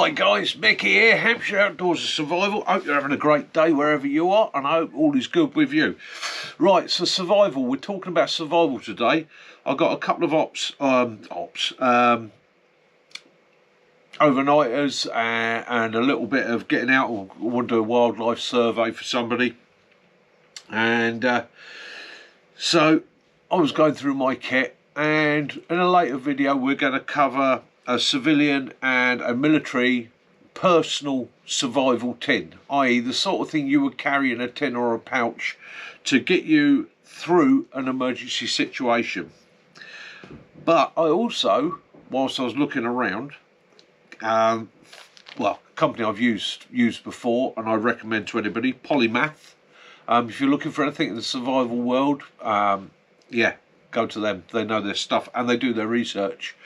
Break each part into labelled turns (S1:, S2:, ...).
S1: Hi guys, Mickey here, Hampshire Outdoors and Survival. Hope you're having a great day wherever you are, and I hope all is good with you. Right, so survival, we're talking about survival today. I've got a couple of overnighters and a little bit of getting out. I want to do a wildlife survey for somebody. And so I was going through my kit, and in a later video we're going to cover a civilian and a military personal survival tin, i.e. the sort of thing you would carry in a tin or a pouch to get you through an emergency situation. But I also, whilst I was looking around, well, a company I've used before and I recommend to anybody, Polymath. If you're looking for anything in the survival world, yeah, go to them. They know their stuff and they do their research.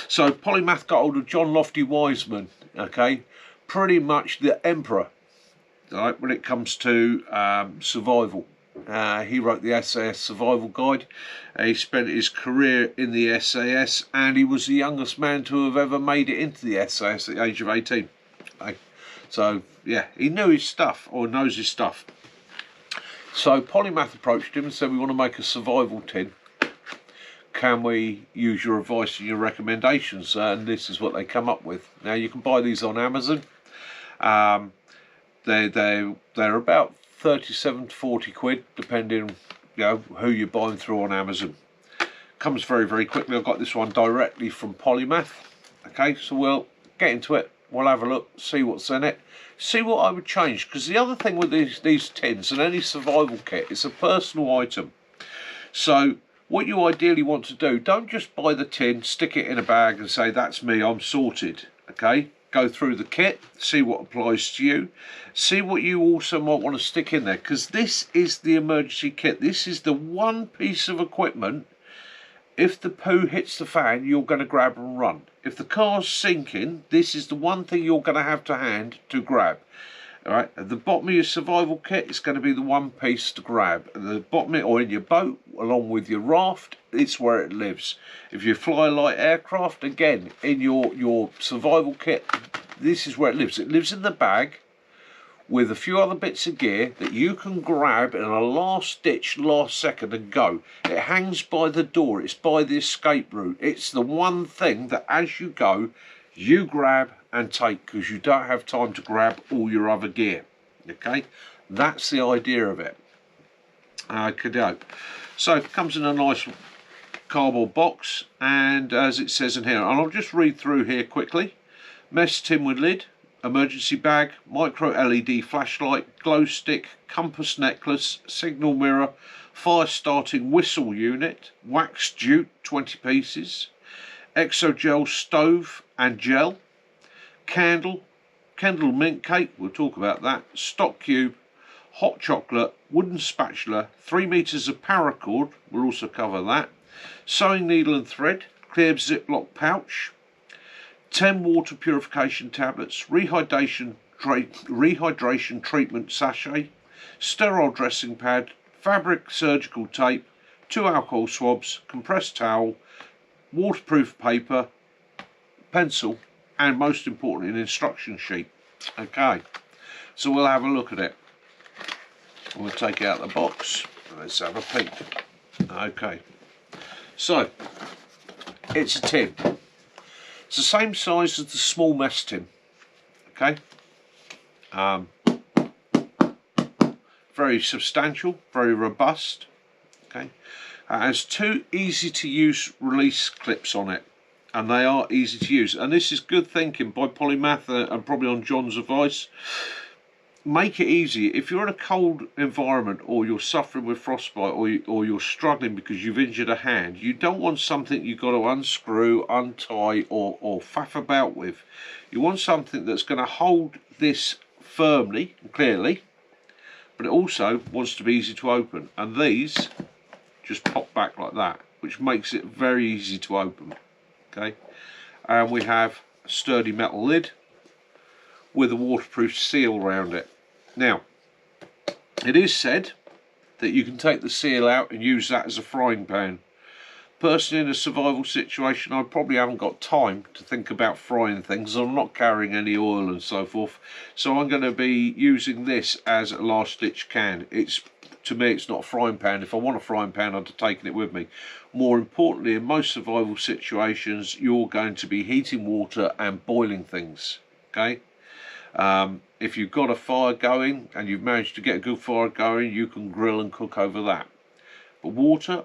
S1: So Polymath got hold of John Lofty Wiseman, okay, pretty much the emperor, right, when it comes to survival. He wrote the SAS Survival Guide. He spent his career in the SAS, and he was the youngest man to have ever made it into the SAS at the age of 18. Okay. So yeah, he knew his stuff, or knows his stuff. So Polymath approached him and said, we want to make a survival tin. Can we use your advice and your recommendations? And this is what they come up with. Now you can buy these on Amazon. They're about 37 to 40 quid, depending, you know, who you're buying through on Amazon. Comes very, very quickly. I've got this one directly from Polymath. Okay, so we'll get into it. We'll have a look, see what's in it, see what I would change. Because the other thing with these tins and any survival kit, it's a personal item. So what you ideally want to do, don't just buy the tin, stick it in a bag and say, that's me, I'm sorted. Okay, go through the kit, see what applies to you, see what you also might want to stick in there, because this is the emergency kit. This is the one piece of equipment, if the poo hits the fan, you're going to grab and run. If the car's sinking, this is the one thing you're going to have to hand to grab. All right, at the bottom of your survival kit, it's going to be the one piece to grab. At the bottom, or in your boat, along with your raft, it's where it lives. If you fly a light aircraft, again, in your survival kit, this is where it lives. It lives in the bag with a few other bits of gear that you can grab in a last ditch, last second and go. It hangs by the door, it's by the escape route. It's the one thing that as you go, you grab and take, because you don't have time to grab all your other gear. Okay, that's the idea of it. Okay, so it comes in a nice cardboard box, and as it says in here, and I'll just read through here quickly. Mesh tin with lid, emergency bag, micro LED flashlight, glow stick, compass necklace, signal mirror, fire starting whistle unit, wax jute 20 pieces, exogel stove and gel, candle mint cake, we'll talk about that, stock cube, hot chocolate, wooden spatula, 3 meters of paracord, we'll also cover that, sewing needle and thread, clear Ziploc pouch, 10 water purification tablets, rehydration treatment sachet, sterile dressing pad, fabric surgical tape, 2 alcohol swabs, compressed towel, waterproof paper, pencil, and most importantly, an instruction sheet. Okay, so we'll have a look at it. We'll take out the box. Let's have a peek. Okay, so it's a tin. It's the same size as the small mess tin. Okay, very substantial, very robust. Okay, it has 2 easy to use release clips on it, and they are easy to use, and this is good thinking by Polymath and probably on John's advice. Make it easy. If you're in a cold environment, or you're suffering with frostbite, or you're struggling because you've injured a hand, you don't want something you've got to unscrew, untie, or faff about with. You want something that's going to hold this firmly and clearly, but it also wants to be easy to open, and these just pop back like that, which makes it very easy to open. Okay, and we have a sturdy metal lid with a waterproof seal around it. Now, it is said that you can take the seal out and use that as a frying pan, Personally, in a survival situation, I probably haven't got time to think about frying things. I'm not carrying any oil and so forth, so I'm going to be using this as a last ditch can. To me, it's not a frying pan. If I want a frying pan, I'd have taken it with me. More importantly, in most survival situations, you're going to be heating water and boiling things, okay? If you've got a fire going and you've managed to get a good fire going, you can grill and cook over that. But water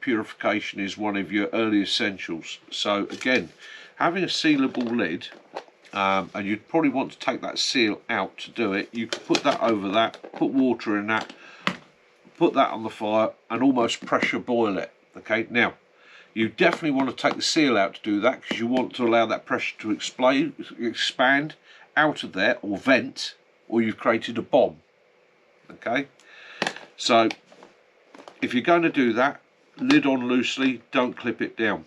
S1: purification is one of your early essentials. So again, having a sealable lid, and you'd probably want to take that seal out to do it. You can put that over that, put water in that, put that on the fire and almost pressure boil it. Okay, now you definitely want to take the seal out to do that, because you want to allow that pressure to expand out of there, or vent, or you've created a bomb. Okay, so if you're going to do that, lid on loosely, don't clip it down.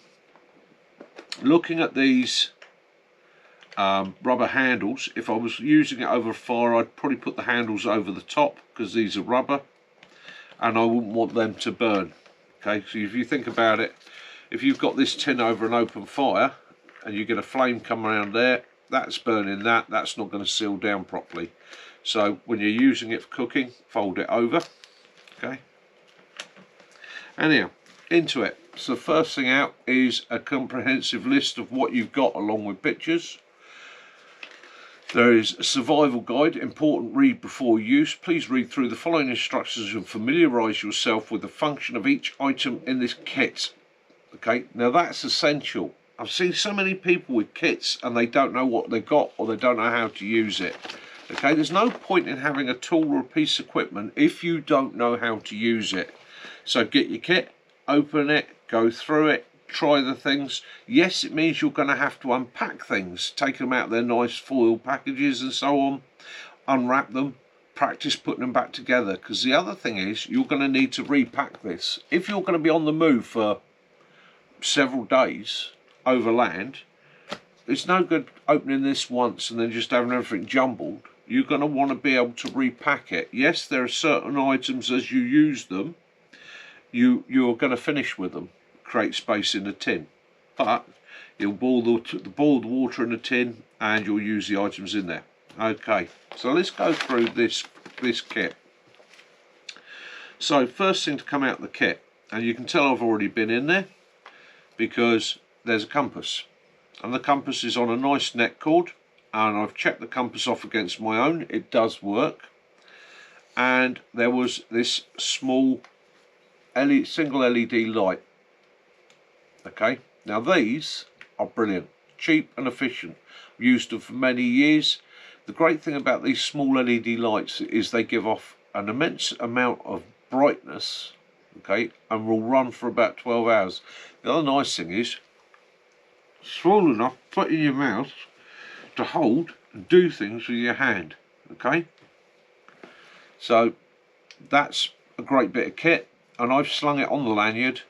S1: Looking at these rubber handles, if I was using it over a fire, I'd probably put the handles over the top, because these are rubber and I wouldn't want them to burn. Okay, so if you think about it, if you've got this tin over an open fire and you get a flame come around there, that's burning that, that's not going to seal down properly. So when you're using it for cooking, fold it over. Okay, anyhow, into it. So the first thing out is a comprehensive list of what you've got, along with pictures. There is a survival guide, important read before use. Please read through the following instructions and familiarise yourself with the function of each item in this kit. Okay, now that's essential. I've seen so many people with kits and they don't know what they've got, or they don't know how to use it. Okay, there's no point in having a tool or a piece of equipment if you don't know how to use it. So get your kit, open it, go through it, try the things. Yes, it means you're going to have to unpack things, take them out of their nice foil packages and so on, unwrap them, practice putting them back together, because the other thing is you're going to need to repack this. If you're going to be on the move for several days over land, it's no good opening this once and then just having everything jumbled. You're going to want to be able to repack it. Yes, there are certain items as you use them, you're going to finish with them, create space in the tin, but you'll boil the water in the tin and you'll use the items in there. Okay, so let's go through this kit. So first thing to come out of the kit, and you can tell I've already been in there because there's a compass, and the compass is on a nice neck cord, and I've checked the compass off against my own. It does work. And there was this small single LED light. Okay, now these are brilliant, cheap and efficient. I've used them for many years. The great thing about these small LED lights is they give off an immense amount of brightness, okay, and will run for about 12 hours. The other nice thing is, small enough, put in your mouth to hold and do things with your hand. Okay, so that's a great bit of kit, and I've slung it on the lanyard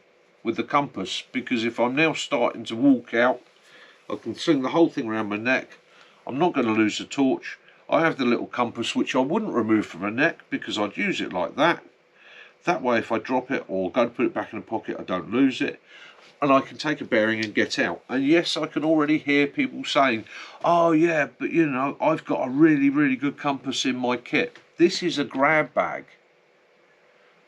S1: with the compass, because if I'm now starting to walk out, I can sling the whole thing around my neck. I'm not going to lose the torch. I have the little compass which I wouldn't remove from my neck, because I'd use it like that. That way, if I drop it or go to put it back in the pocket, I don't lose it, and I can take a bearing and get out. And yes, I can already hear people saying, oh yeah, but you know, I've got a really, really good compass in my kit. This is a grab bag.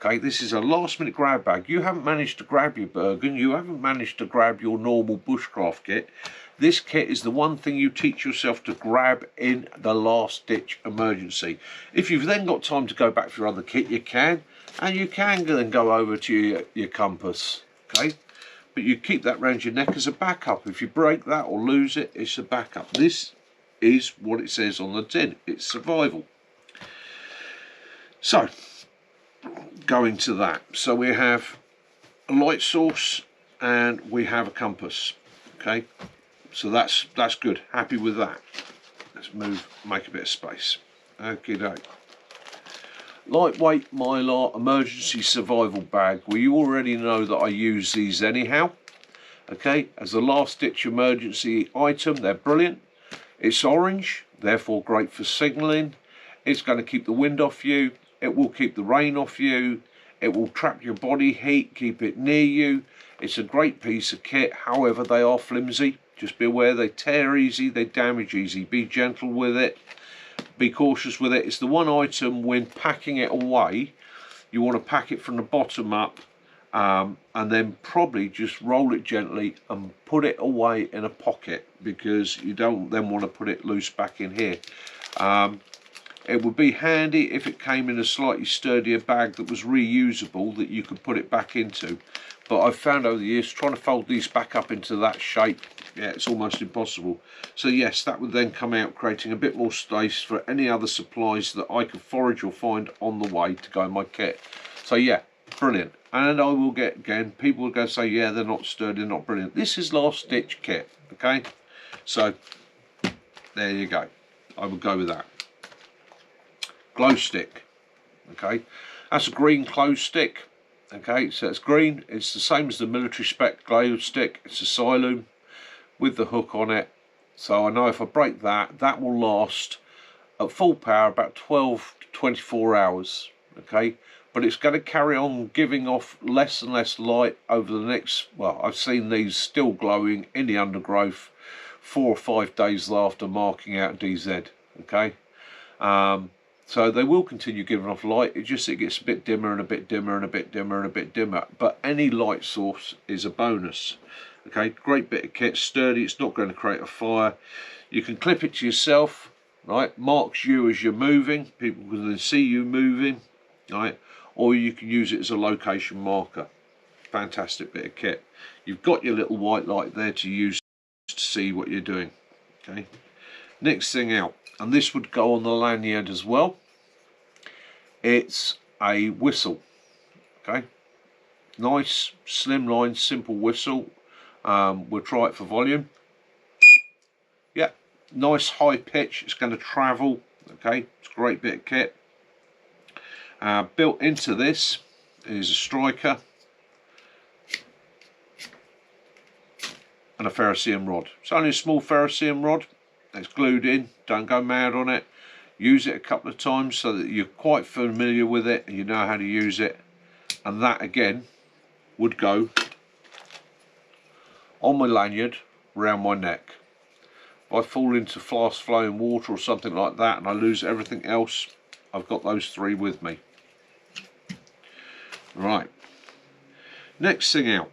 S1: Okay, this is a last minute grab bag. You haven't managed to grab your Bergen, you haven't managed to grab your normal bushcraft kit. This kit is the one thing you teach yourself to grab in the last ditch emergency. If you've then got time to go back for your other kit, you can, and you can then go over to your compass. Okay, but you keep that round your neck as a backup. If you break that or lose it, it's a backup. This is what it says on the tin. It's survival. So, going to that. So we have a light source and we have a compass. Okay, so that's good. Happy with that. Let's move, make a bit of space. Okay, lightweight Mylar emergency survival bag. Well, you already know that I use these anyhow. Okay, as a last ditch emergency item, they're brilliant. It's orange, therefore great for signalling. It's going to keep the wind off you. It will keep the rain off you. It will trap your body heat, keep it near you. It's a great piece of kit. However, they are flimsy. Just be aware they tear easy, they damage easy. Be gentle with it. Be cautious with it. It's the one item when packing it away, you want to pack it from the bottom up, and then probably just roll it gently and put it away in a pocket, because you don't then want to put it loose back in here. It would be handy if it came in a slightly sturdier bag that was reusable, that you could put it back into. But I've found over the years, trying to fold these back up into that shape, yeah, it's almost impossible. So yes, that would then come out, creating a bit more space for any other supplies that I could forage or find on the way to go in my kit. So yeah, brilliant. And I will get, again, people will go say, yeah, they're not sturdy, they're not brilliant. This is last ditch kit, okay? So there you go. I would go with that. Glow stick, okay? That's a green glow stick. Okay, so it's green. It's the same as the military spec glow stick. It's a Siloom with the hook on it. So I know if I break that, that will last at full power about 12 to 24 hours. Okay, but it's going to carry on giving off less and less light over the next, well, I've seen these still glowing in the undergrowth 4 or 5 days after marking out DZ. Okay, so they will continue giving off light. It gets a bit dimmer and a bit dimmer and a bit dimmer and a bit dimmer. But any light source is a bonus. Okay, great bit of kit, sturdy. It's not going to create a fire. You can clip it to yourself, right? Marks you as you're moving. People can then see you moving, right? Or you can use it as a location marker. Fantastic bit of kit. You've got your little white light there to use to see what you're doing. Okay. Next thing out, and this would go on the lanyard as well. It's a whistle. Okay, nice slimline simple whistle. We'll try it for volume. Yeah, nice high pitch. It's going to travel. Okay, it's a great bit of kit. Built into this is a striker and a ferrocerium rod. It's only a small ferrocerium rod. It's glued in. Don't go mad on it. Use it a couple of times so that you're quite familiar with it and you know how to use it. And that again would go on my lanyard around my neck. If I fall into fast flowing water or something like that and I lose everything else, I've got those 3 with me. Right, next thing out.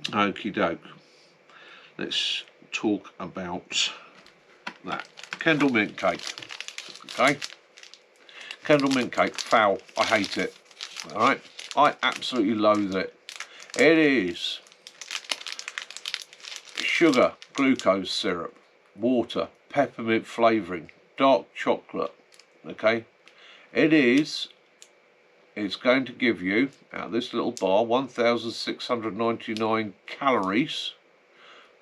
S1: Okie doke. Let's talk about that. Kendal mint cake. Okay, Kendal mint cake, foul. I hate it. Alright, I absolutely loathe it. It is sugar, glucose syrup, water, peppermint flavouring, dark chocolate. Okay, it's going to give you, out of this little bar, 1,699 calories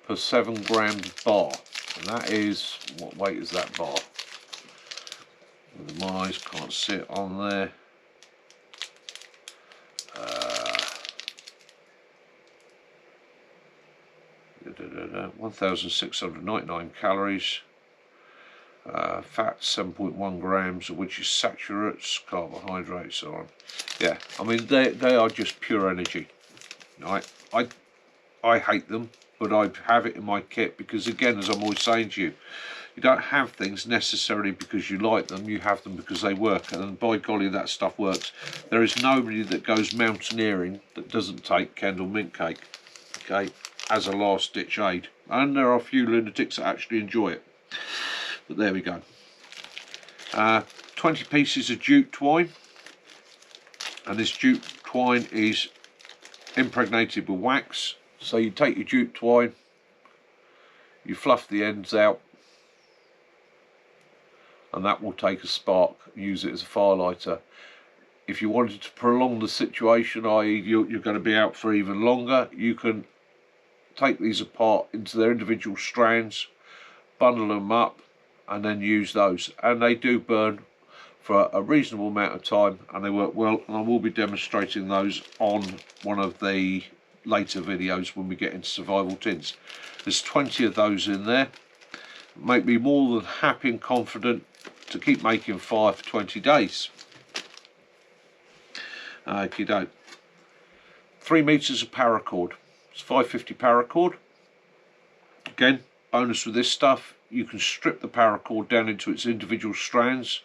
S1: per 7 grams bar. And that is, what weight is that bar? My eyes can't see it on there. 1,699 calories. Fat 7.1 grams, of which is saturates, carbohydrates, so on. Yeah, I mean they are just pure energy. Right? I hate them, but I have it in my kit because, again, as I'm always saying to you, you don't have things necessarily because you like them, you have them because they work, and by golly that stuff works. There is nobody that goes mountaineering that doesn't take Kendal mint cake, okay, as a last ditch aid, and there are a few lunatics that actually enjoy it. But there we go. 20 pieces of jute twine, and this jute twine is impregnated with wax. So you take your jute twine, you fluff the ends out, and that will take a spark. Use it as a firelighter. If you wanted to prolong the situation, i.e. you're going to be out for even longer, you can take these apart into their individual strands, bundle them up, and then use those. And they do burn for a reasonable amount of time, and they work well, and I will be demonstrating those on one of the later videos when we get into survival tins. There's 20 of those in there. Make me more than happy and confident to keep making fire for 20 days. You don't. 3 meters of paracord. It's 550 paracord. Again, bonus with this stuff, you can strip the paracord down into its individual strands.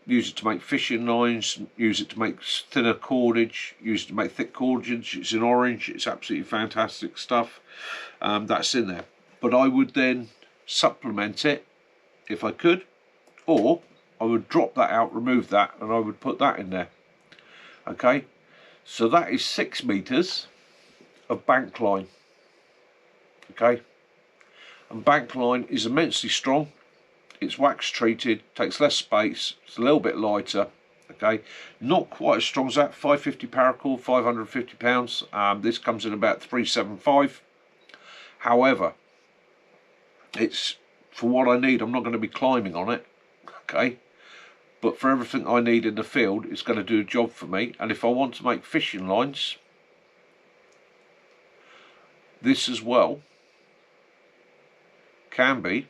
S1: Use it to make fishing lines, use it to make thinner cordage, use it to make thick cordage. It's in orange, it's absolutely fantastic stuff. That's in there. But I would then supplement it if I could, or I would drop that out, remove that, and I would put that in there. Okay, so that is 6 meters of bank line. Okay, and bank line is immensely strong. It's wax treated, takes less space, it's a little bit lighter. Okay, not quite as strong as that. 550 paracord, 550 pounds. This comes in about 375. However, it's for what I need. I'm not going to be climbing on it. Okay, but for everything I need in the field, it's going to do a job for me. And if I want to make fishing lines, this as well can be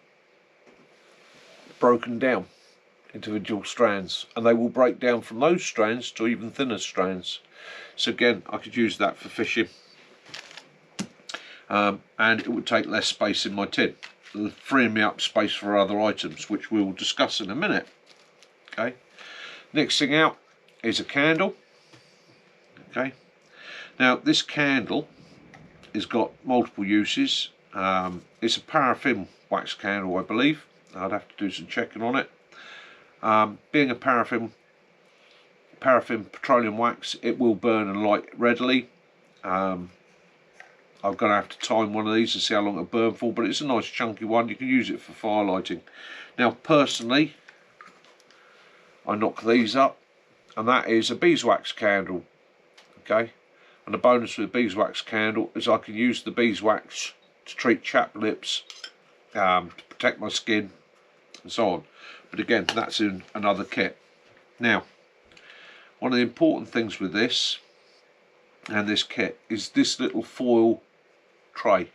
S1: broken down into individual strands, and they will break down from those strands to even thinner strands. So again, I could use that for fishing, and it would take less space in my tin, freeing me up space for other items, which we will discuss in a minute. Okay, next thing out is a candle. Okay, now this candle has got multiple uses. It's a paraffin wax candle, I believe. I'd have to do some checking on it. Being a paraffin petroleum wax, it will burn and light readily. I'm going to have to time one of these to see how long it'll burn for, but it's a nice chunky one. You can use it for fire lighting. Now personally, I knock these up, and that is a beeswax candle. Okay, and the bonus with a beeswax candle is I can use the beeswax to treat chapped lips, to protect my skin and so on. But again, that's in another kit. Now, one of the important things with this and this kit is this little foil tray.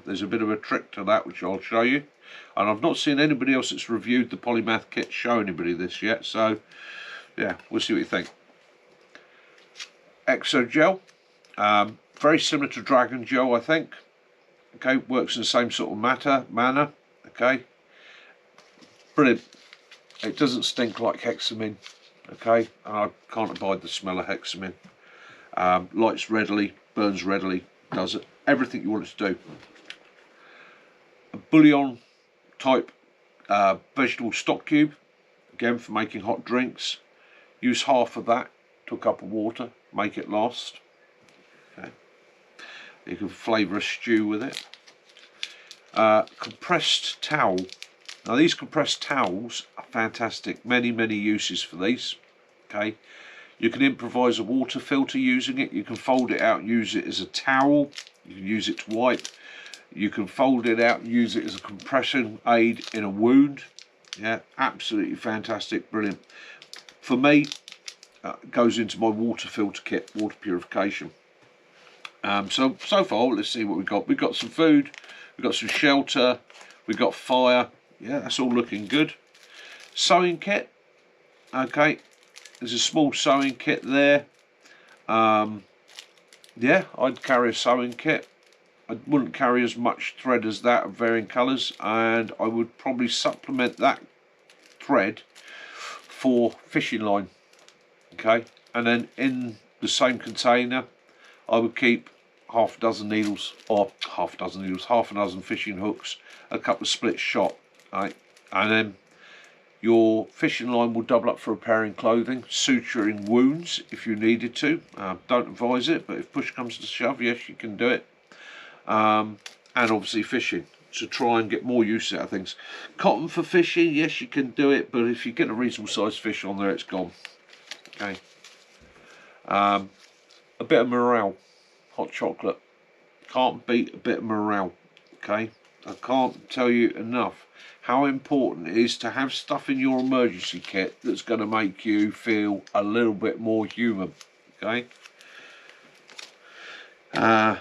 S1: There's a bit of a trick to that, which I'll show you. And I've not seen anybody else that's reviewed the Polymath kit show anybody this yet, so yeah, we'll see what you think. Exo gel, very similar to Dragon Gel, I think. Okay, works in the same sort of manner. Okay, brilliant. It doesn't stink like hexamine. Okay, and I can't abide the smell of hexamine. Lights readily, burns readily, does it everything you want it to do. A bouillon type vegetable stock cube, again for making hot drinks. Use half of that to a cup of water, make it last. Okay, you can flavour a stew with it. Compressed towel. Now these compressed towels are fantastic. Many uses for these. Okay, you can improvise a water filter using it. You can fold it out and use it as a towel. You can use it to wipe. You can fold it out and use it as a compression aid in a wound. Yeah, absolutely fantastic, brilliant. For me, it goes into my water filter kit, water purification. So far, let's see what we've got. We've got some food, we've got some shelter, we've got fire. Yeah, that's all looking good. Sewing kit. Okay, there's a small sewing kit there. Yeah, I'd carry a sewing kit. I wouldn't carry as much thread as that of varying colours, and I would probably supplement that thread for fishing line. Okay, and then in the same container I would keep half a dozen needles, half a dozen fishing hooks, a couple of split shot, right? And then your fishing line will double up for repairing clothing, suturing wounds if you needed to. Don't advise it, but if push comes to shove, yes, you can do it. And obviously fishing, to try and get more use out of things. Cotton for fishing, yes, you can do it, but if you get a reasonable sized fish on there, it's gone. Okay. A bit of morale, hot chocolate. Can't beat a bit of morale. Okay, I can't tell you enough how important it is to have stuff in your emergency kit that's going to make you feel a little bit more human. Okay. 10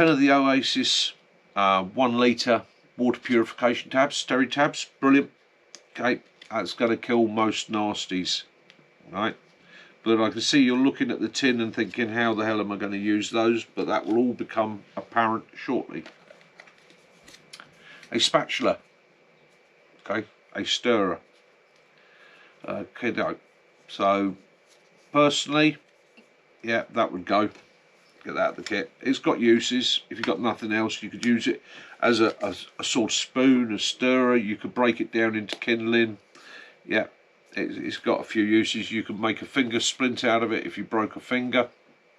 S1: of the Oasis 1 litre water purification tabs, Steri tabs, brilliant. Okay, that's going to kill most nasties, right? But I can see you're looking at the tin and thinking, how the hell am I going to use those? But that will all become apparent shortly. A spatula, okay, a stirrer. Okay, so personally, yeah, that would go. Get that out of the kit. It's got uses. If you've got nothing else, you could use it as a sort of spoon, a stirrer. You could break it down into kindling. Yeah, it's got a few uses. You could make a finger splint out of it if you broke a finger.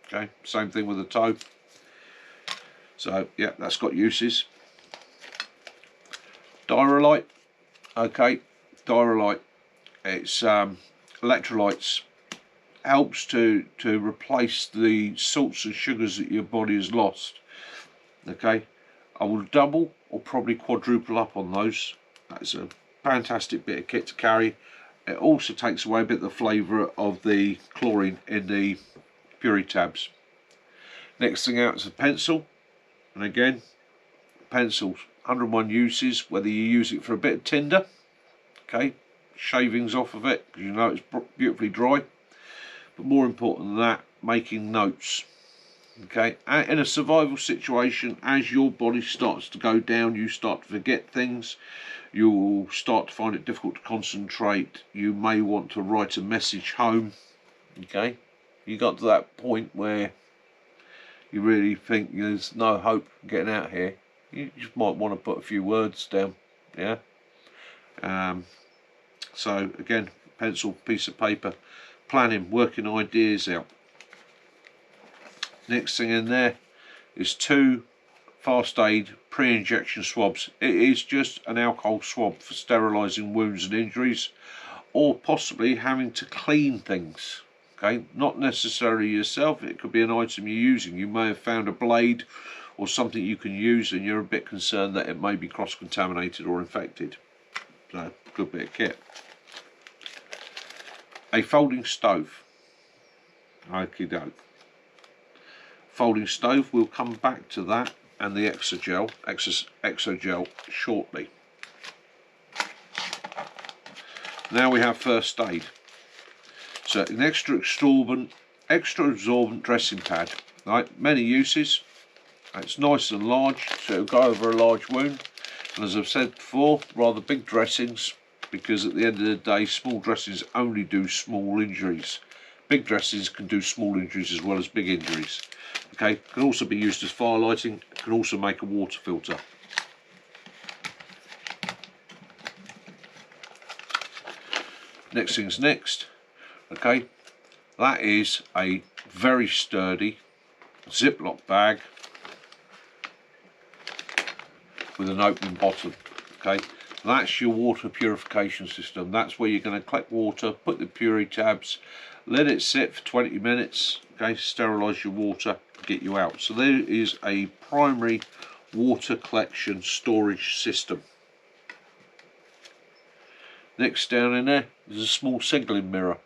S1: Okay, same thing with a toe. So yeah, that's got uses. Diarrhea, okay, diarrhea. It's electrolytes. Helps to replace the salts and sugars that your body has lost. Okay, I will double or probably quadruple up on those. That's a fantastic bit of kit to carry. It also takes away a bit of the flavour of the chlorine in the puree tabs. Next thing out is a pencil, and again, pencils, 101 uses, whether you use it for a bit of tinder, okay, shavings off of it, because you know it's beautifully dry. But more important than that, making notes. Okay, in a survival situation, as your body starts to go down, you start to forget things, you will start to find it difficult to concentrate, you may want to write a message home. Okay, you got to that point where you really think there's no hope of getting out here, you just might want to put a few words down. Yeah, so again, pencil, piece of paper, planning, working ideas out. Next thing in there is 2 fast aid pre-injection swabs. It is just an alcohol swab for sterilising wounds and injuries, or possibly having to clean things. Okay, not necessarily yourself, it could be an item you're using. You may have found a blade or something you can use and you're a bit concerned that it may be cross-contaminated or infected. So, good bit of kit. A folding stove. Okie doke. Folding stove, we'll come back to that and the exogel shortly. Now we have first aid. So an extra absorbent dressing pad. Right, many uses. It's nice and large, so it'll go over a large wound. And as I've said before, rather big dressings, because at the end of the day, small dressings only do small injuries. Big dressings can do small injuries as well as big injuries. Okay, can also be used as fire lighting, can also make a water filter. Next thing's next. Okay, that is a very sturdy Ziploc bag with an open bottom. Okay, that's your water purification system. That's where you're going to collect water, put the puree tabs, let it sit for 20 minutes, okay, sterilise your water, get you out. So there is a primary water collection storage system. Next down in there is a small signalling mirror.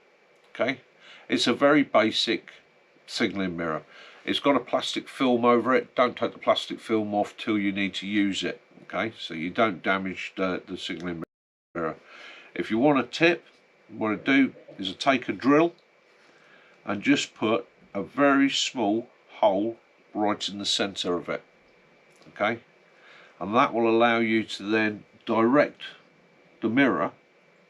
S1: Okay, it's a very basic signalling mirror. It's got a plastic film over it. Don't take the plastic film off till you need to use it. Okay, so you don't damage the signalling mirror. If you want a tip, what I do is I take a drill and just put a very small hole right in the centre of it. Okay, and that will allow you to then direct the mirror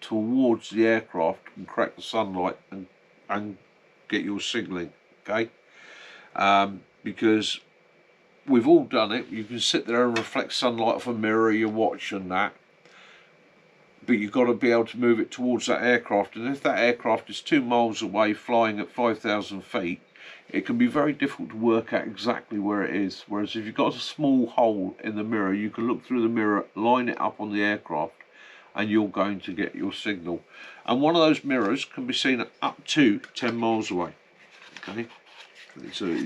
S1: towards the aircraft and correct the sunlight and get your signalling. Okay, because we've all done it. You can sit there and reflect sunlight off a mirror, your watch and that, but you've got to be able to move it towards that aircraft, and if that aircraft is 2 miles away flying at 5,000 feet, it can be very difficult to work out exactly where it is. Whereas if you've got a small hole in the mirror, you can look through the mirror, line it up on the aircraft, and you're going to get your signal. And one of those mirrors can be seen up to 10 miles away. Okay, so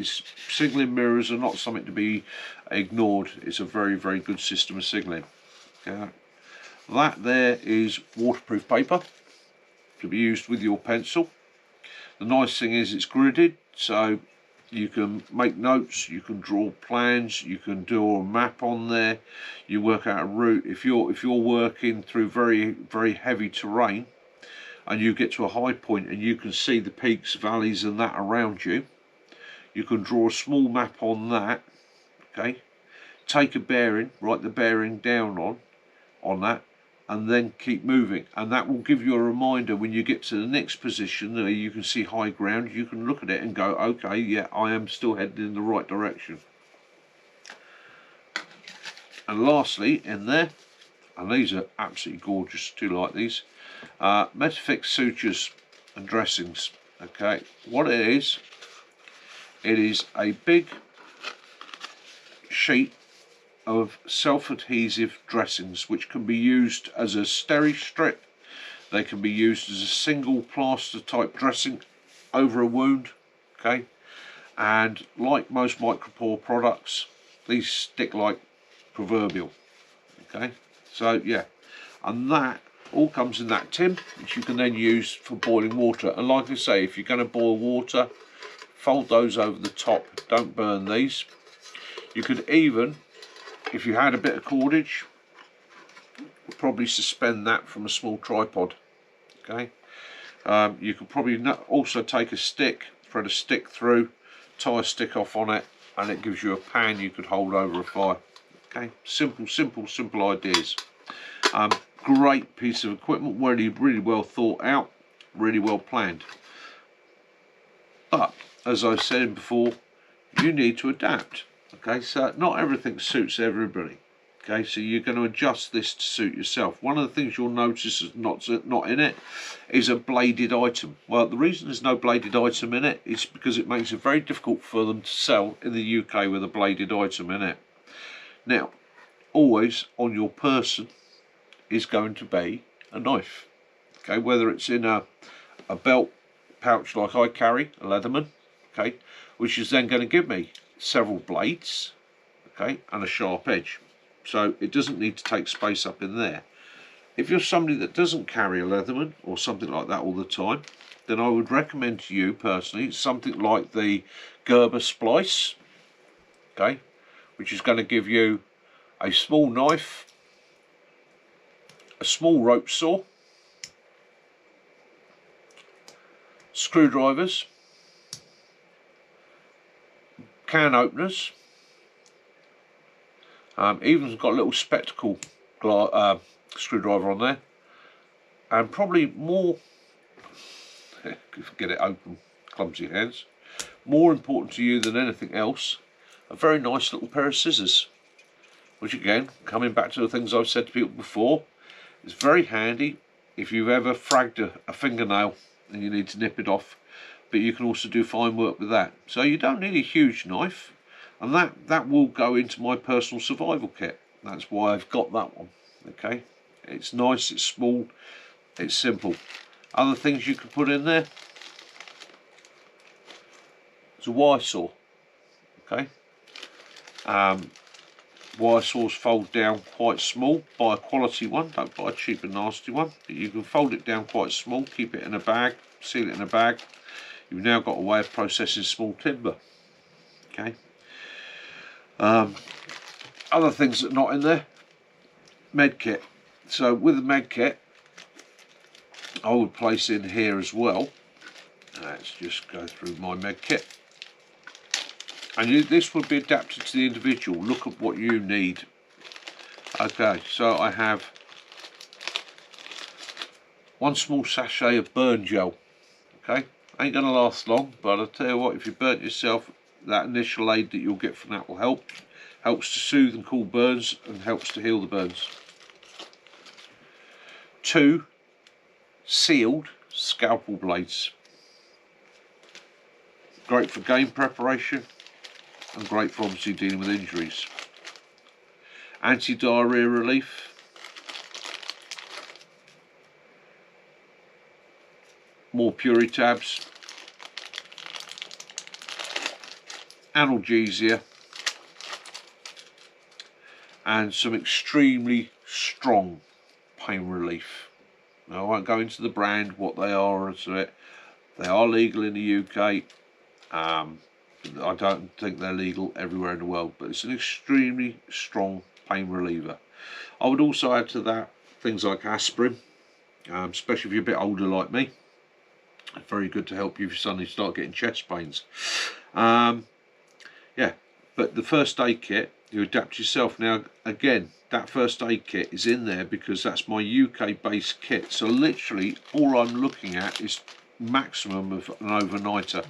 S1: signalling mirrors are not something to be ignored. It's a very, very good system of signalling. Okay. That there is waterproof paper to be used with your pencil. The nice thing is it's gridded, so you can make notes, you can draw plans, you can do a map on there, you work out a route. If you're working through very, very heavy terrain, and you get to a high point and you can see the peaks, valleys and that around you, you can draw a small map on that, okay, take a bearing, write the bearing down on that, and then keep moving, and that will give you a reminder when you get to the next position where you can see high ground. You can look at it and go, okay, yeah, I am still heading in the right direction. And lastly, in there, and these are absolutely gorgeous, do like these, Metafix sutures and dressings. Okay, what it is a big sheet of self-adhesive dressings which can be used as a steri strip. They can be used as a single plaster type dressing over a wound, okay, and like most micropore products, these stick like proverbial, okay. So yeah, and that all comes in that tin, which you can then use for boiling water. And like I say, if you're going to boil water, fold those over the top, don't burn these. You could even, if you had a bit of cordage, probably suspend that from a small tripod, okay. You could probably also take a stick, thread a stick through, tie a stick off on it, and it gives you a pan you could hold over a fire. Okay, simple ideas. Great piece of equipment, really well thought out, really well planned. But as I said before, you need to adapt. Okay, so not everything suits everybody. Okay, so you're going to adjust this to suit yourself. One of the things you'll notice is not in it is a bladed item. Well, the reason there's no bladed item in it is because it makes it very difficult for them to sell in the UK with a bladed item in it. Now, always on your person is going to be a knife. Okay, whether it's in a belt pouch like I carry, a Leatherman, okay, which is then going to give me several blades, okay, and a sharp edge. So it doesn't need to take space up in there. If you're somebody that doesn't carry a Leatherman or something like that all the time, then I would recommend to you personally something like the Gerber Splice, okay, which is going to give you a small knife, a small rope saw, screwdrivers, can openers, even got a little spectacle screwdriver on there, and probably more, get it open, clumsy hands, more important to you than anything else, a very nice little pair of scissors, which again, coming back to the things I've said to people before, is very handy if you've ever fragged a fingernail and you need to nip it off, but you can also do fine work with that. So you don't need a huge knife, and that will go into my personal survival kit. That's why I've got that one. Okay, it's nice, it's small, it's simple. Other things you can put in there, it's a wire saw. Okay, wire saws fold down quite small. Buy a quality one, don't buy a cheap and nasty one, but you can fold it down quite small, keep it in a bag, seal it in a bag. You've now got a way of processing small timber. Okay. Other things that are not in there, med kit. So with the med kit, I would place in here as well. Let's just go through my med kit. And this would be adapted to the individual. Look at what you need. Okay, so I have one small sachet of burn gel. Okay, ain't gonna last long, but I'll tell you what, if you burnt yourself, that initial aid that you'll get from that will help. Helps to soothe and cool burns and helps to heal the burns. 2 sealed scalpel blades. Great for game preparation and great for obviously dealing with injuries. Anti-diarrhea relief. More Puri tabs. Analgesia. And some extremely strong pain relief. Now I won't go into the brand, what they are, or so it. They are legal in the UK. I don't think they're legal everywhere in the world, but it's an extremely strong pain reliever. I would also add to that things like aspirin, especially if you're a bit older like me. Very good to help you if you suddenly start getting chest pains. Yeah, but the first aid kit, you adapt yourself. Now again, that first aid kit is in there because that's my UK based kit, so literally all I'm looking at is maximum of an overnighter.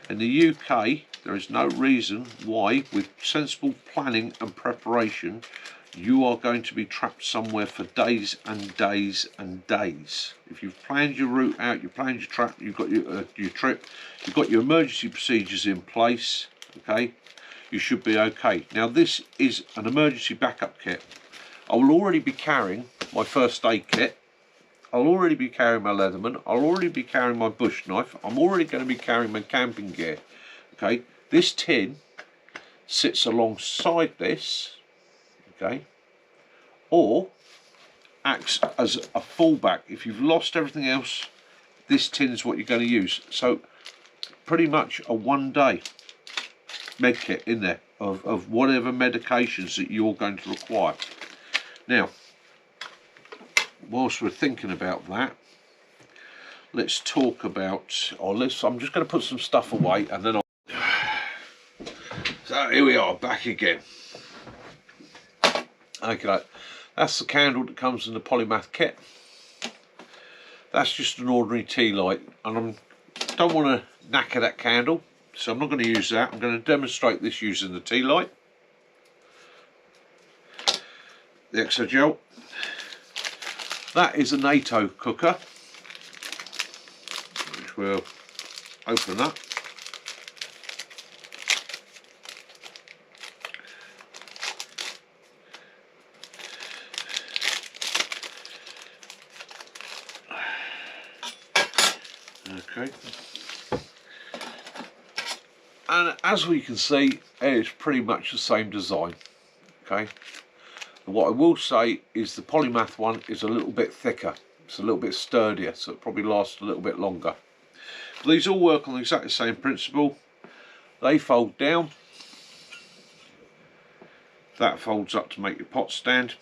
S1: In the UK there is no reason why, with sensible planning and preparation, you are going to be trapped somewhere for days and days and days. If you've planned your route out, you've planned your trap, you've got your trip, you've got your emergency procedures in place, okay, you should be okay. Now this is an emergency backup kit. I will already be carrying my first aid kit, I'll already be carrying my Leatherman, I'll already be carrying my bush knife, I'm already going to be carrying my camping gear. Okay, this tin sits alongside this, okay, or acts as a fallback. If you've lost everything else, this tin is what you're going to use. So pretty much a 1 day med kit in there of whatever medications that you're going to require. Now, whilst we're thinking about that, let's talk about, I'm just going to put some stuff away and then so here we are, back again. Okay, that's the candle that comes in the Polymath kit. That's just an ordinary tea light, and I don't want to knacker that candle, so I'm not going to use that. I'm going to demonstrate this using the tea light. The Exogel. That is a NATO cooker, which we'll open up. Okay, and as we can see, it's pretty much the same design. Okay, and what I will say is the Polymath one is a little bit thicker, it's a little bit sturdier, so it probably lasts a little bit longer. But these all work on the exactly same principle. They fold down, that folds up to make your pot stand.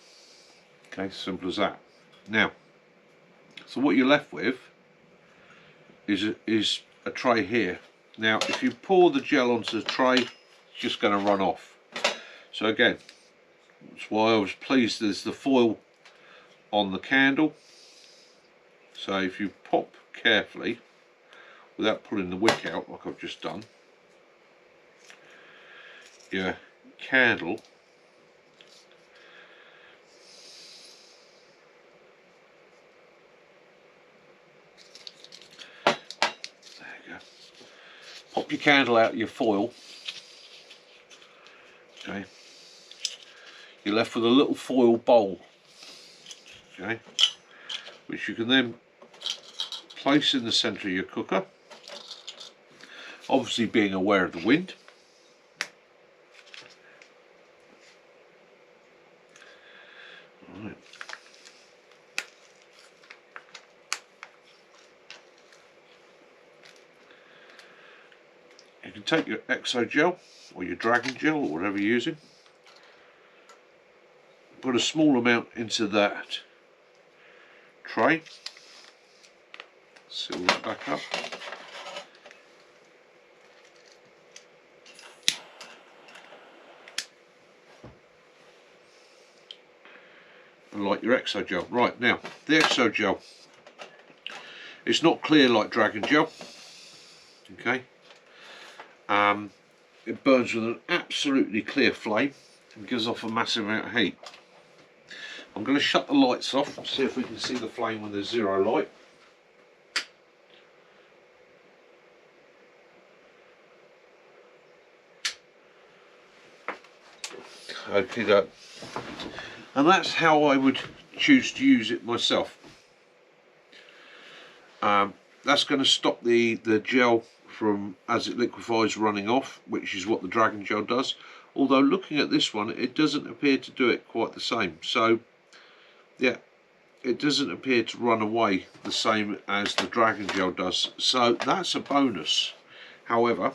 S1: Okay, simple as that. Now, so what you're left with is a tray here. Now if you pour the gel onto the tray, it's just going to run off. So again, that's why I was pleased there's the foil on the candle. So if you pop carefully without pulling the wick out like I've just done, your candle pop your candle out of your foil, okay, you're left with a little foil bowl, okay, which you can then place in the centre of your cooker, obviously being aware of the wind. Right. You can take your Exogel or your Dragon Gel or whatever you're using, put a small amount into that tray, seal that back up, and light your Exogel. Right, now the Exogel, it's not clear like Dragon Gel, okay. It burns with an absolutely clear flame and gives off a massive amount of heat. I'm going to shut the lights off and see if we can see the flame when there's zero light. Okay, and that's how I would choose to use it myself. That's going to stop the gel from, as it liquefies, running off, which is what the Dragon Gel does. Although looking at this one, it doesn't appear to do it quite the same. So yeah, it doesn't appear to run away the same as the Dragon Gel does. So that's a bonus. However,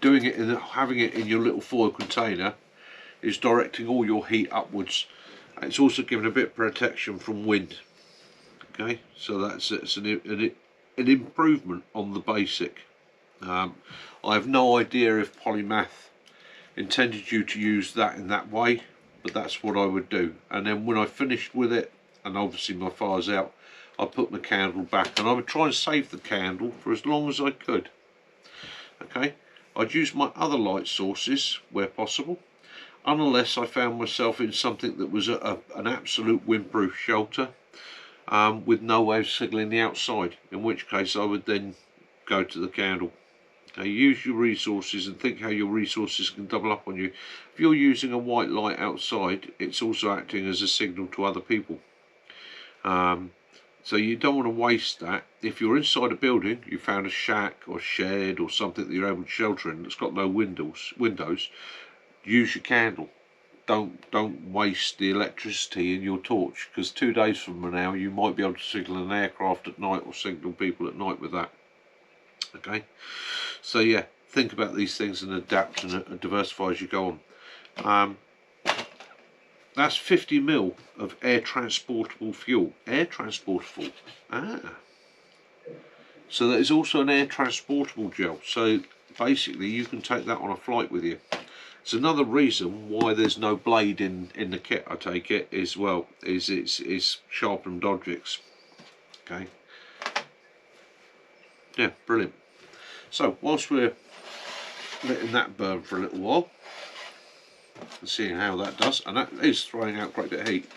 S1: doing it having it in your little foil container is directing all your heat upwards. It's also giving a bit of protection from wind. Okay, so it's an improvement on the basic. I have no idea if Polymath intended you to use that in that way, but that's what I would do. And then when I finished with it, and obviously my fire's out, I put my candle back, and I would try and save the candle for as long as I could. Okay, I'd use my other light sources where possible, unless I found myself in something that was an absolute windproof shelter with no way of signalling the outside, in which case I would then go to the candle. Okay, use your resources and think how your resources can double up on you. If you're using a white light outside, it's also acting as a signal to other people. So you don't want to waste that. If you're inside a building, you found a shack or shed or something that you're able to shelter in that's got no windows, use your candle. Don't waste the electricity in your torch, because 2 days from now you might be able to signal an aircraft at night or signal people at night with that. Okay, so yeah, think about these things and adapt and diversify as you go on. That's 50 ml of air transportable fuel. Air transportable. So there is also an air transportable gel. So basically you can take that on a flight with you. It's another reason why there's no blade in the kit, I take it, as well, is it's sharpened objects. Okay. Yeah, brilliant. So whilst we're letting that burn for a little while, and seeing how that does, and that is throwing out quite a bit of heat.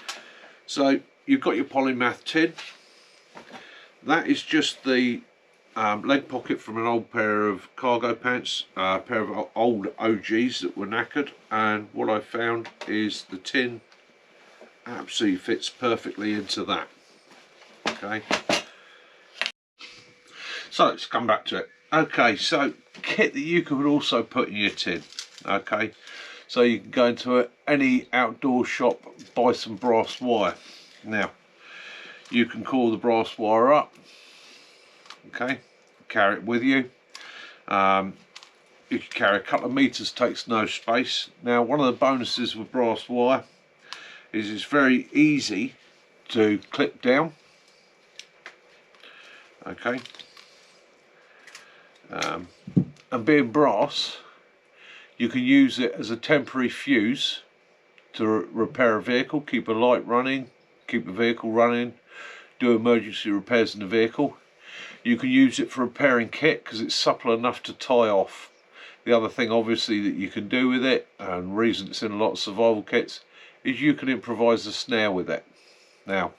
S1: So you've got your Polymath tin. That is just the leg pocket from an old pair of cargo pants, a pair of old OGs that were knackered, and what I found is the tin absolutely fits perfectly into that. Okay, so let's come back to it. Okay, so kit that you could also put in your tin. Okay, so you can go into any outdoor shop, buy some brass wire. Now you can call the brass wire up, okay, carry it with you. You can carry a couple of meters, takes no space. Now one of the bonuses with brass wire is it's very easy to clip down. Okay, and being brass, you can use it as a temporary fuse to repair a vehicle, keep a light running, keep the vehicle running, do emergency repairs in the vehicle. You can use it for repairing kit because it's supple enough to tie off. The other thing obviously that you can do with it, and the reason it's in a lot of survival kits, is you can improvise a snare with it. Now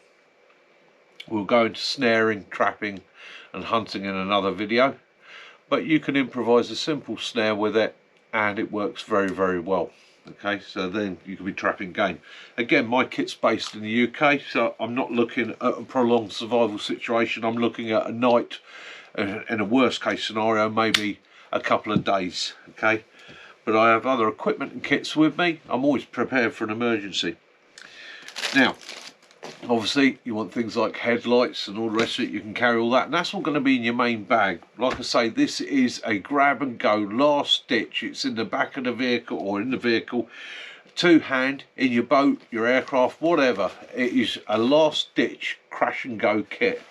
S1: we'll go into snaring, trapping and hunting in another video, but you can improvise a simple snare with it and it works very, very well. Okay, so then you can be trapping game. Again, my kit's based in the UK, so I'm not looking at a prolonged survival situation. I'm looking at a night, in a worst case scenario, maybe a couple of days. Okay, but I have other equipment and kits with me. I'm always prepared for an emergency. Now obviously you want things like headlights and all the rest of it. You can carry all that, and that's all going to be in your main bag. Like I say, this is a grab and go, last ditch. It's in the back of the vehicle or in the vehicle, to hand, in your boat, your aircraft, whatever. It is a last ditch crash and go kit.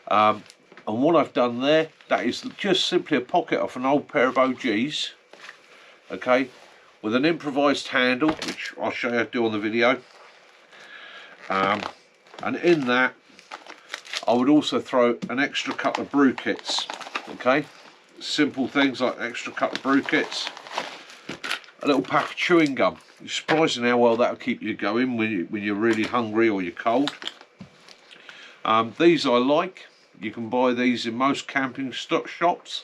S1: And what I've done there, that is just simply a pocket off an old pair of OGs, okay, with an improvised handle, which I'll show you how to do on the video. And in that I would also throw an extra couple of brew kits. Okay, simple things like extra couple of brew kits, a little pack of chewing gum. It's surprising how well that'll keep you going when you're really hungry or you're cold. These I like. You can buy these in most camping stock shops,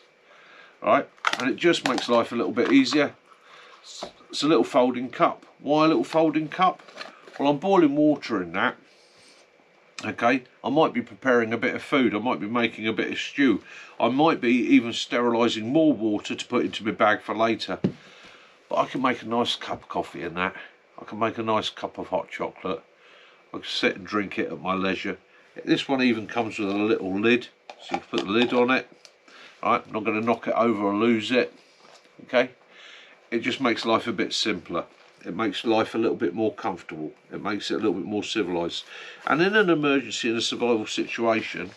S1: right? And it just makes life a little bit easier. It's a little folding cup. Why a little folding cup? Well, I'm boiling water in that. Okay, I might be preparing a bit of food, I might be making a bit of stew, I might be even sterilising more water to put into my bag for later. But I can make a nice cup of coffee in that. I can make a nice cup of hot chocolate. I can sit and drink it at my leisure. This one even comes with a little lid, so you can put the lid on it. Right, I'm not going to knock it over or lose it. Okay, it just makes life a bit simpler. It makes life a little bit more comfortable. It makes it a little bit more civilised. And in an emergency, in a survival situation,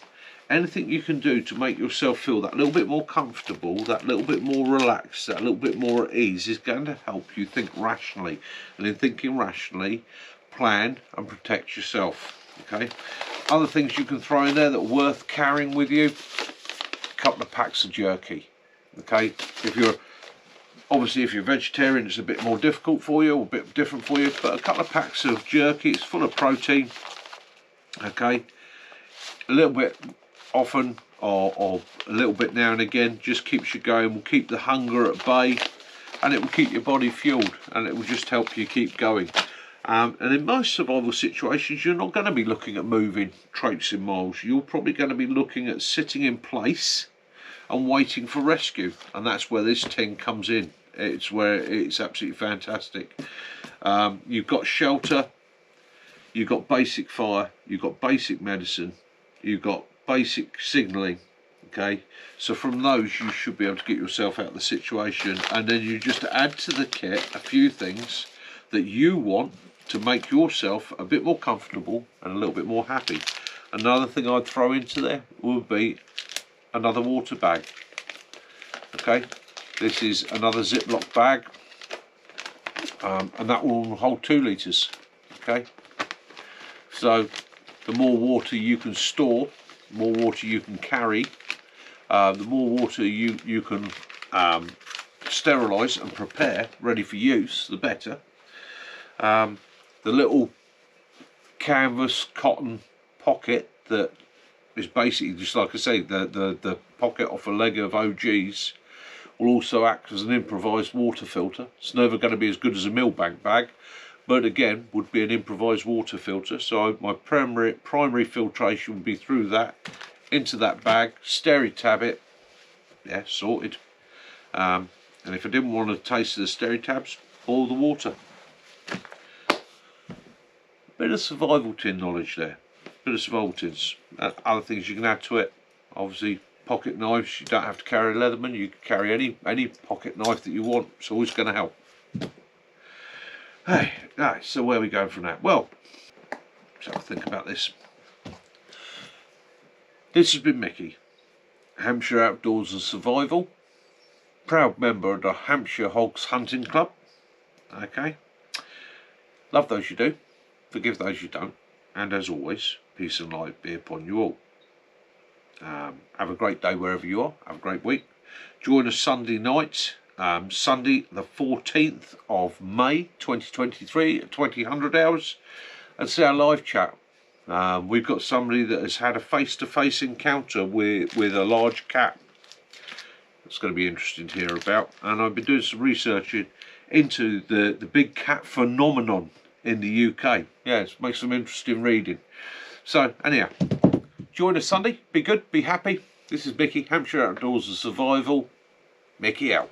S1: anything you can do to make yourself feel that little bit more comfortable, that little bit more relaxed, that little bit more at ease is going to help you think rationally. And in thinking rationally, plan and protect yourself. Okay. Other things you can throw in there that are worth carrying with you: a couple of packs of jerky. Okay. If you're vegetarian, it's a bit more difficult for you, or a bit different for you, but a couple of packs of jerky, it's full of protein. Okay. A little bit often, or a little bit now and again, just keeps you going, will keep the hunger at bay, and it will keep your body fueled, and it will just help you keep going. And in most survival situations, you're not going to be looking at moving, traipsing miles. You're probably going to be looking at sitting in place and waiting for rescue, and that's where this tin comes in. It's where it's absolutely fantastic. You've got shelter, you've got basic fire, you've got basic medicine, you've got basic signalling. Okay, so from those you should be able to get yourself out of the situation, and then you just add to the kit a few things that you want to make yourself a bit more comfortable and a little bit more happy. Another thing I'd throw into there would be another water bag. Okay, this is another Ziploc bag, and that will hold 2 litres. Okay, so the more water you can store, the more water you can carry, the more water you can sterilise and prepare ready for use, the better. The little canvas cotton pocket that is basically just, like I say, the pocket off a leg of OGs will also act as an improvised water filter. It's never going to be as good as a Millbank bag, but again would be an improvised water filter. So my primary filtration would be through that into that bag, Steri-tab it, yeah, sorted. And if I didn't want to taste the Steri-tabs, boil the water. Bit of survival tin knowledge there. Bit of survival tins. Other things you can add to it, obviously pocket knives. You don't have to carry a Leatherman, you can carry any pocket knife that you want. It's always going to help. Hey, right, so where are we going from that? Well, let's have a think about this. This has been Mickey, Hampshire Outdoors and Survival, proud member of the Hampshire Hogs Hunting Club. Okay, love those you do, forgive those you don't, and as always, peace and light be upon you all. Have a great day wherever you are, have a great week. Join us Sunday night, Sunday the 14th of May 2023 at 2000 hours, and see our live chat. We've got somebody that has had a face-to-face encounter with a large cat. It's going to be interesting to hear about, and I've been doing some research into the big cat phenomenon in the UK. Yeah, it makes some interesting reading. So anyhow, join us Sunday, be good, be happy. This is Mickey, Hampshire Outdoors and Survival. Mickey out.